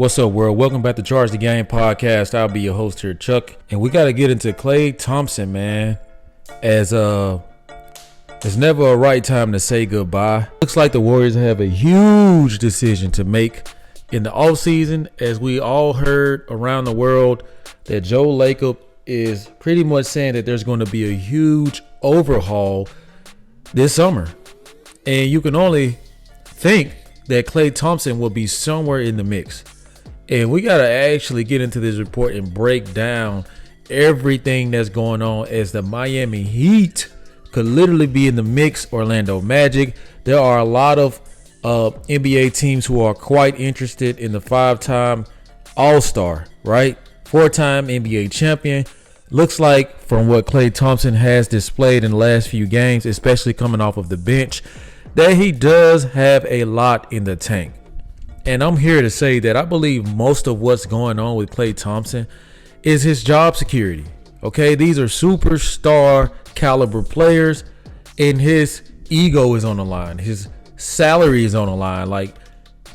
What's up, world? Welcome back to Charge the Game podcast. I'll be your host here, Chuck, and we got to get into Klay Thompson, man. As it's never a right time to say goodbye. Looks like the Warriors have a huge decision to make in the offseason, as we all heard around the world that Joe Lacob is pretty much saying that there's going to be a huge overhaul this summer, and you can only think that Klay Thompson will be somewhere in the mix. And we got to actually get into this report and break down everything that's going on, as the Miami Heat could literally be in the mix. Orlando Magic. There are a lot of NBA teams who are quite interested in the five-time All-Star, right? Four-time NBA champion. Looks like, from what Klay Thompson has displayed in the last few games, especially coming off of the bench, that he does have a lot in the tank. And I'm here to say that I believe most of what's going on with Klay Thompson is his job security. Okay, these are superstar caliber players, and his ego is on the line. His salary is on the line. Like,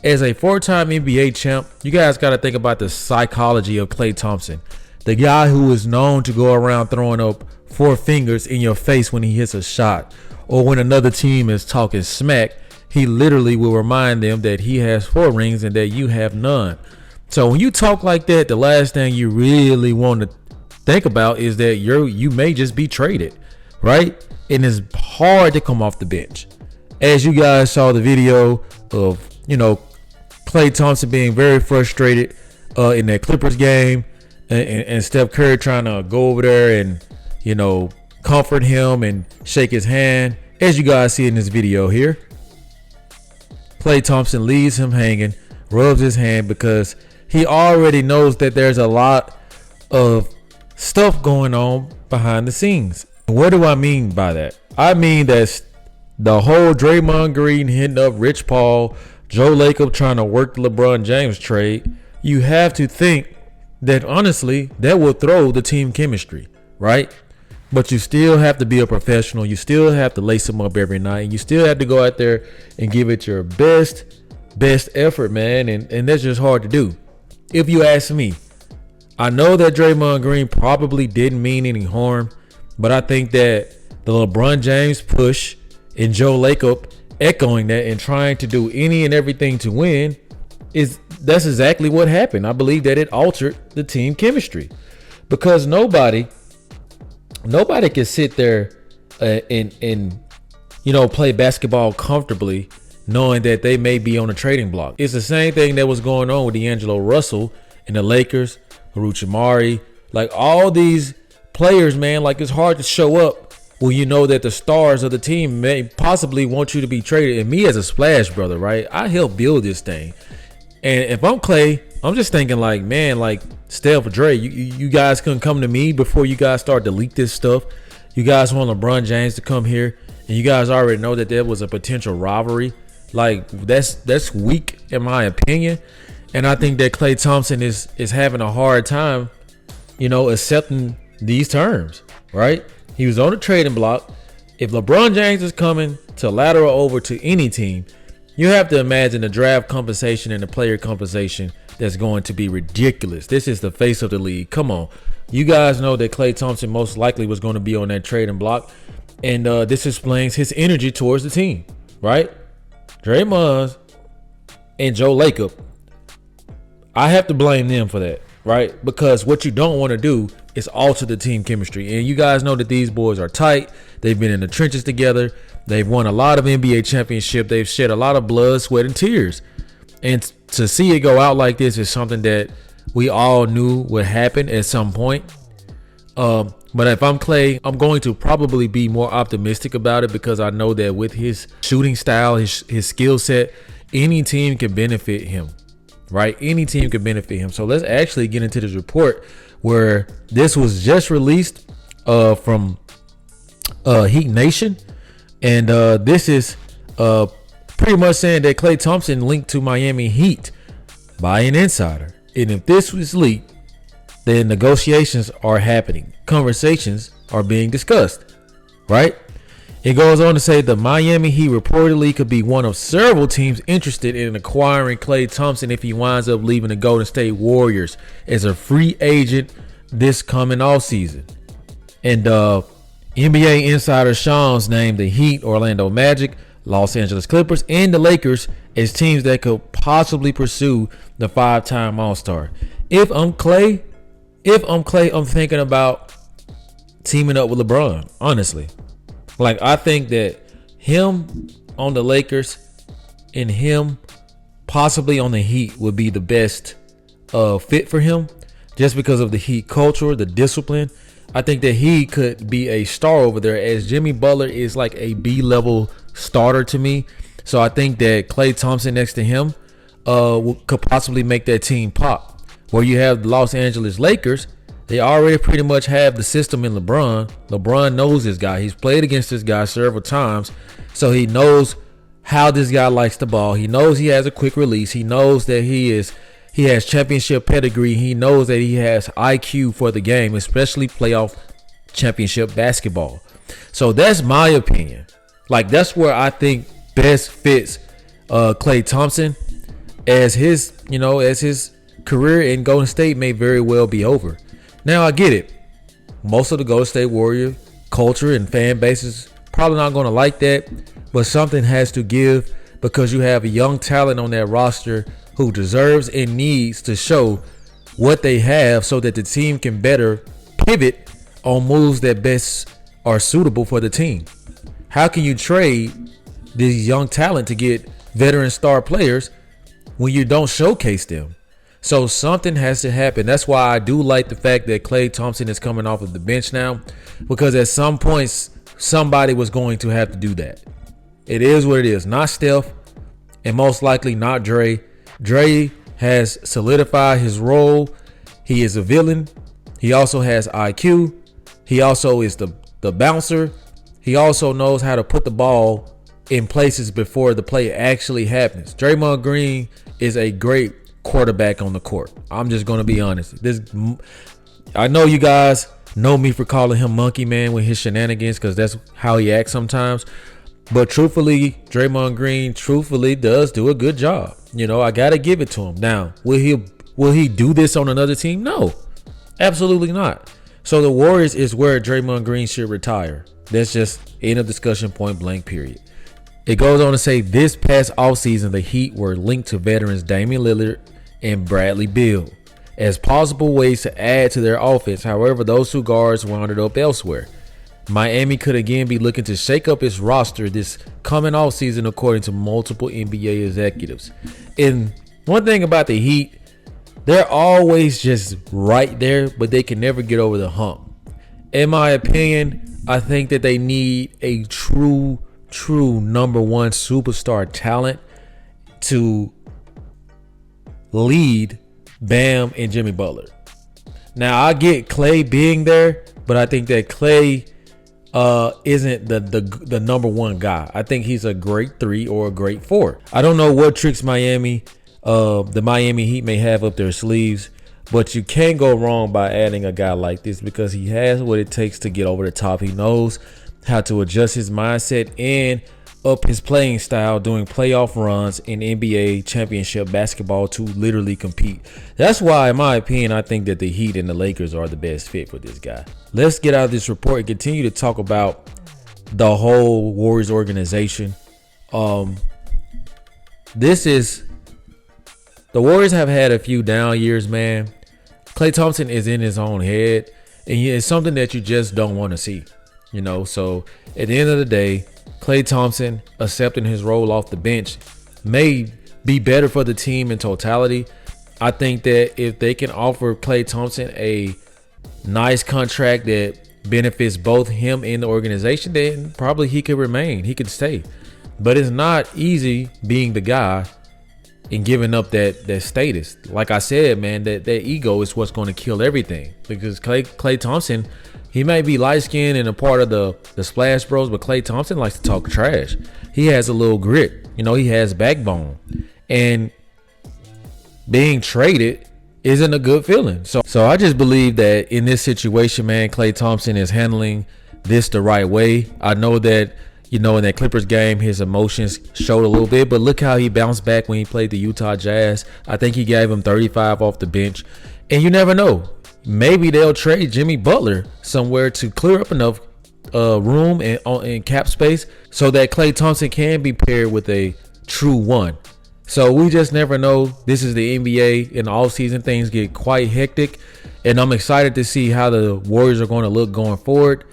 as a four-time NBA champ, you guys got to think about the psychology of Klay Thompson, the guy who is known to go around throwing up four fingers in your face when he hits a shot, or when another team is talking smack. He literally will remind them that he has four rings and that you have none. So when you talk like that, the last thing you really want to think about is that you may just be traded, right? And it's hard to come off the bench. As you guys saw the video of, Klay Thompson being very frustrated in that Clippers game, and Steph Curry trying to go over there and, comfort him and shake his hand. As you guys see in this video here, Klay Thompson leaves him hanging, rubs his hand, because he already knows that there's a lot of stuff going on behind the scenes. What do I mean by that? I mean that the whole Draymond Green hitting up Rich Paul, Joe Lacob trying to work the LeBron James trade. You have to think that, honestly, that will throw the team chemistry, right? But you still have to be a professional. You still have to lace them up every night. And you still have to go out there and give it your best effort, man. And that's just hard to do. If you ask me, I know that Draymond Green probably didn't mean any harm, but I think that the LeBron James push and Joe Lacob echoing that and trying to do any and everything to win, that's exactly what happened. I believe that it altered the team chemistry, because nobody can sit there and play basketball comfortably knowing that they may be on a trading block. It's the same thing that was going on with D'Angelo Russell and the Lakers, Amari, like all these players, man. Like, it's hard to show up when you know that the stars of the team may possibly want you to be traded. And me as a splash brother, right? I helped build this thing. And if I'm Klay, I'm just thinking like, man, like, Steph, Dre, you guys couldn't come to me before you guys start to leak this stuff. You guys want LeBron James to come here, and you guys already know that there was a potential rivalry. Like, that's weak in my opinion. And I think that Klay Thompson is having a hard time, accepting these terms, right? He was on the trading block. If LeBron James is coming to lateral over to any team, you have to imagine the draft compensation and the player compensation that's going to be ridiculous. This is the face of the league. Come on. You guys know that Klay Thompson most likely was going to be on that trading block. And this explains his energy towards the team, right? Draymond and Joe Lacob, I have to blame them for that, right? Because what you don't want to do is alter the team chemistry. And you guys know that these boys are tight. They've been in the trenches together. They've won a lot of NBA championships. They've shed a lot of blood, sweat, and tears. And to see it go out like this is something that we all knew would happen at some point. But if I'm Klay, I'm going to probably be more optimistic about it, because I know that with his shooting style, his skill set, any team can benefit him, right? Any team can benefit him. So let's actually get into this report, where this was just released from Heat Nation. And this is pretty much saying that Klay Thompson linked to Miami Heat by an insider. And if this was leaked, then negotiations are happening. Conversations are being discussed, right? It goes on to say the Miami Heat reportedly could be one of several teams interested in acquiring Klay Thompson if he winds up leaving the Golden State Warriors as a free agent this coming offseason. And NBA insider Sean's named the Heat, Orlando Magic, Los Angeles Clippers, and the Lakers as teams that could possibly pursue the 5-time All-Star. If I'm Klay, I'm thinking about teaming up with LeBron, honestly. Like, I think that him on the Lakers and him possibly on the Heat would be the best fit for him, just because of the Heat culture, the discipline. I think that he could be a star over there, as Jimmy Butler is like a B-level starter to me. So I think that Klay Thompson next to him could possibly make that team pop. Where you have the Los Angeles Lakers, they already pretty much have the system in LeBron. LeBron knows this guy. He's played against this guy several times. So he knows how this guy likes the ball. He knows he has a quick release. He knows that he has championship pedigree. He knows that he has IQ for the game, especially playoff championship basketball. So that's my opinion. Like, that's where I think best fits Klay Thompson, as his career in Golden State may very well be over. Now, I get it. Most of the Golden State Warrior culture and fan bases probably not going to like that, but something has to give, because you have a young talent on that roster who deserves and needs to show what they have so that the team can better pivot on moves that best are suitable for the team. How can you trade these young talent to get veteran star players when you don't showcase them? So something has to happen. That's why I do like the fact that Klay Thompson is coming off of the bench now, because at some points somebody was going to have to do that. It is what it is. Not Steph, and most likely not Dre. Dre has solidified his role. He is a villain. He also has IQ. He also is the bouncer. He also knows how to put the ball in places before the play actually happens. Draymond Green is a great quarterback on the court. I'm just going to be honest. I know you guys know me for calling him Monkey Man with his shenanigans, because that's how he acts sometimes. But truthfully, Draymond Green does do a good job. I got to give it to him. Now, will he do this on another team? No, absolutely not. So the Warriors is where Draymond Green should retire. That's just end of discussion, point blank, period. It goes on to say this past offseason, the Heat were linked to veterans Damian Lillard and Bradley Beal as possible ways to add to their offense. However, those two guards wound up elsewhere. Miami could again be looking to shake up its roster this coming offseason, according to multiple NBA executives. And one thing about the Heat, they're always just right there, but they can never get over the hump. In my opinion, I think that they need a true number one superstar talent to lead Bam and Jimmy Butler. Now, I get Klay being there, but I think that Klay isn't the number one guy. I think he's a great 3 or a great 4. I don't know what tricks the Miami Heat may have up their sleeves, but you can't go wrong by adding a guy like this, because he has what it takes to get over the top. He knows how to adjust his mindset and up his playing style during playoff runs in NBA championship basketball to literally compete. That's why, in my opinion, I think that the Heat and the Lakers are the best fit for this guy. Let's get out of this report and continue to talk about the whole Warriors organization. The Warriors have had a few down years, man. Klay Thompson is in his own head, and it's something that you just don't want to see. So at the end of the day, Klay Thompson accepting his role off the bench may be better for the team in totality. I think that if they can offer Klay Thompson a nice contract that benefits both him and the organization, then probably he could remain. He could stay. But it's not easy being the guy and giving up that status. Like I said, man, that ego is what's going to kill everything. Because Klay Thompson, he may be light-skinned and a part of the Splash Bros, but Klay Thompson likes to talk trash. He has a little grit. He has backbone. And being traded isn't a good feeling. So I just believe that in this situation, man, Klay Thompson is handling this the right way. I know that, You know, in that Clippers game, his emotions showed a little bit, but look how he bounced back when he played the Utah Jazz. I think he gave him 35 off the bench. And you never know. Maybe they'll trade Jimmy Butler somewhere to clear up enough room and cap space so that Klay Thompson can be paired with a true one. So we just never know. This is the NBA. In the offseason, things get quite hectic. And I'm excited to see how the Warriors are going to look going forward.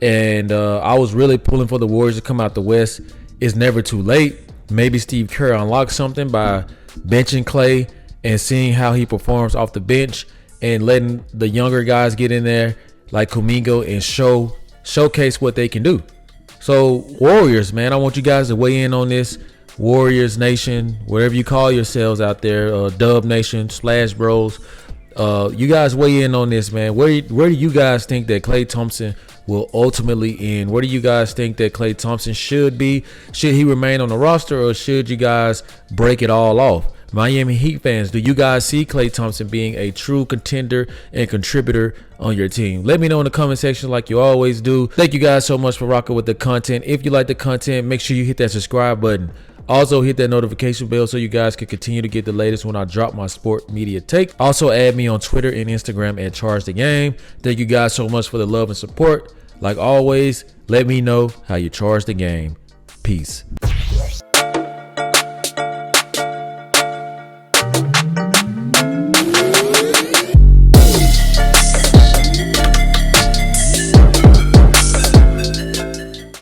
And I was really pulling for the Warriors to come out the West. It's never too late. Maybe Steve Kerr unlocks something by benching Klay and seeing how he performs off the bench and letting the younger guys get in there like Kuminga and showcase what they can do. So Warriors, man, I want you guys to weigh in on this. Warriors Nation, whatever you call yourselves out there, Dub Nation, Splash Bros. You guys weigh in on this, man. Where do you guys think that Klay Thompson will ultimately end? Where do you guys think that Klay Thompson should be? Should he remain on the roster, or should you guys break it all off? Miami Heat fans, do you guys see Klay Thompson being a true contender and contributor on your team? Let me know in the comment section like you always do. Thank you guys so much for rocking with the content. If you like the content, make sure you hit that subscribe button. Also, hit that notification bell so you guys can continue to get the latest when I drop my sport media take. Also, add me on Twitter and Instagram at chargetheegame. Thank you guys so much for the love and support. Like always, let me know how you charge the game. Peace.